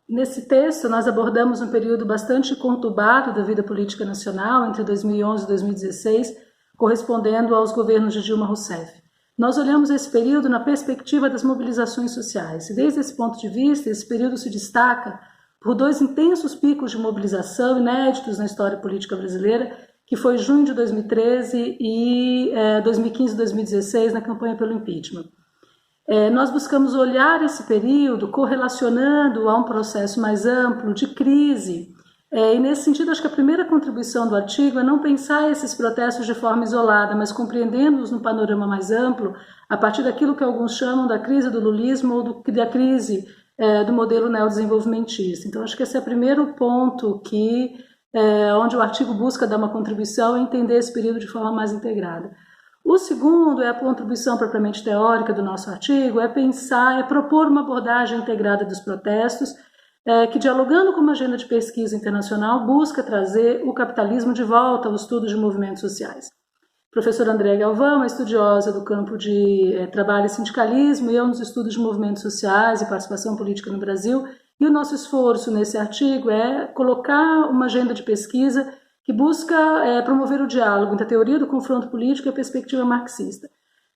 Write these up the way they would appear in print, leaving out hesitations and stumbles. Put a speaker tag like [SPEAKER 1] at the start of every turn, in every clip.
[SPEAKER 1] Nesse texto, nós abordamos um período bastante conturbado da vida política nacional, entre 2011 e 2016, correspondendo aos governos de Dilma Rousseff. Nós olhamos esse período na perspectiva das mobilizações sociais, e desde esse ponto de vista, esse período se destaca por dois intensos picos de mobilização inéditos na história política brasileira, que foi junho de 2013 e 2015 e 2016, na campanha pelo impeachment. Nós buscamos olhar esse período correlacionando a um processo mais amplo de crise. E nesse sentido, acho que a primeira contribuição do artigo é não pensar esses protestos de forma isolada, mas compreendendo-os num panorama mais amplo, a partir daquilo que alguns chamam da crise do lulismo ou da crise do modelo neodesenvolvimentista. Então, acho que esse é o primeiro ponto onde o artigo busca dar uma contribuição e entender esse período de forma mais integrada. O segundo é a contribuição propriamente teórica do nosso artigo, é propor uma abordagem integrada dos protestos, que, dialogando com uma agenda de pesquisa internacional, busca trazer o capitalismo de volta ao estudo de movimentos sociais. A professora Andréa Galvão é estudiosa do campo de trabalho e sindicalismo e é um dos estudos de movimentos sociais e participação política no Brasil, e o nosso esforço nesse artigo é colocar uma agenda de pesquisa que busca promover o diálogo entre a teoria do confronto político e a perspectiva marxista.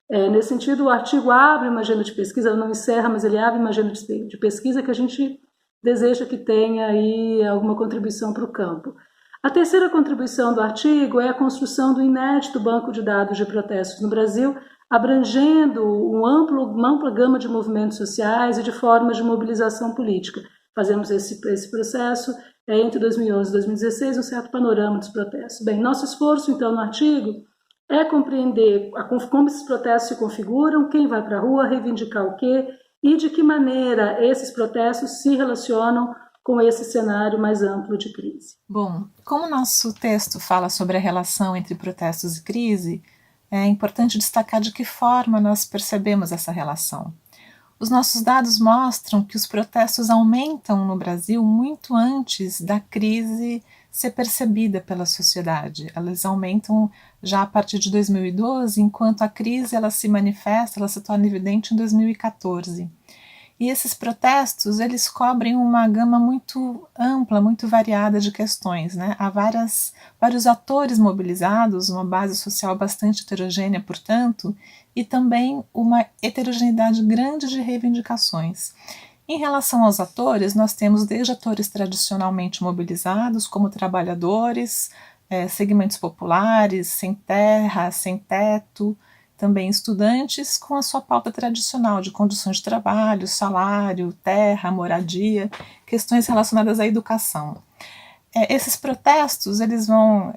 [SPEAKER 1] Nesse sentido, o artigo abre uma agenda de pesquisa, não encerra, mas ele abre uma agenda de pesquisa que a gente deseja que tenha aí alguma contribuição para o campo. A terceira contribuição do artigo é a construção do inédito banco de dados de protestos no Brasil, abrangendo uma ampla gama de movimentos sociais e de formas de mobilização política. Fazemos esse processo entre 2011 e 2016, um certo panorama dos protestos. Bem, nosso esforço, então, no artigo é compreender como esses protestos se configuram, quem vai para a rua, reivindicar o quê e de que maneira esses protestos se relacionam com esse cenário mais amplo de crise.
[SPEAKER 2] Bom, como nosso texto fala sobre a relação entre protestos e crise, é importante destacar de que forma nós percebemos essa relação. Os nossos dados mostram que os protestos aumentam no Brasil muito antes da crise ser percebida pela sociedade. Elas aumentam já a partir de 2012, enquanto a crise ela se manifesta, ela se torna evidente em 2014. E esses protestos, eles cobrem uma gama muito ampla, muito variada de questões, né? Há vários atores mobilizados, uma base social bastante heterogênea, portanto, e também uma heterogeneidade grande de reivindicações. Em relação aos atores, nós temos desde atores tradicionalmente mobilizados, como trabalhadores, segmentos populares, sem terra, sem teto, também estudantes com a sua pauta tradicional de condições de trabalho, salário, terra, moradia, questões relacionadas à educação. Esses protestos eles vão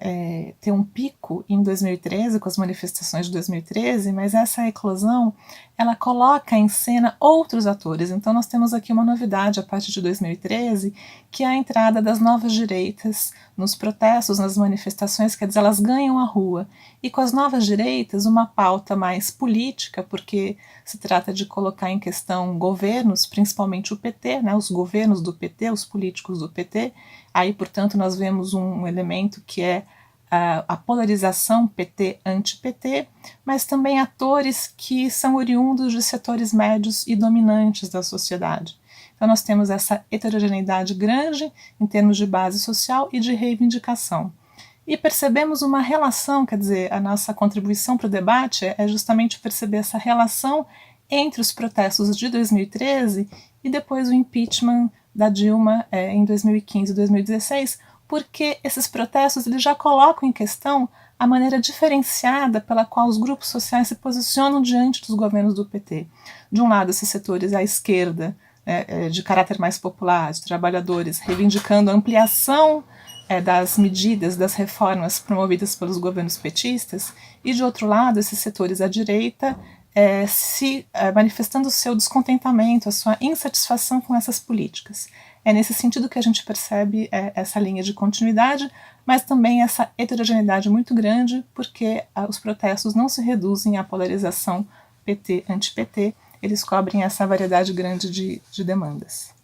[SPEAKER 2] ter um pico em 2013, com as manifestações de 2013, mas essa eclosão ela coloca em cena outros atores. Então nós temos aqui uma novidade a partir de 2013, que é a entrada das novas direitas nos protestos, nas manifestações, quer dizer, elas ganham a rua. E com as novas direitas, uma pauta mais política, porque se trata de colocar em questão governos, principalmente o PT, né, os governos do PT, os políticos do PT. Aí, portanto, nós vemos um elemento que é a polarização PT-anti-PT, mas também atores que são oriundos de setores médios e dominantes da sociedade. Então nós temos essa heterogeneidade grande em termos de base social e de reivindicação. E percebemos uma relação, quer dizer, a nossa contribuição para o debate é justamente perceber essa relação entre os protestos de 2013 e depois o impeachment da Dilma em 2015 e 2016, porque esses protestos eles já colocam em questão a maneira diferenciada pela qual os grupos sociais se posicionam diante dos governos do PT. De um lado, esses setores à esquerda, de caráter mais popular, de trabalhadores, reivindicando a ampliação das medidas, das reformas promovidas pelos governos petistas, e de outro lado, esses setores à direita manifestando o seu descontentamento, a sua insatisfação com essas políticas. É nesse sentido que a gente percebe essa linha de continuidade, mas também essa heterogeneidade muito grande, porque os protestos não se reduzem à polarização PT-anti-PT, eles cobrem essa variedade grande de demandas.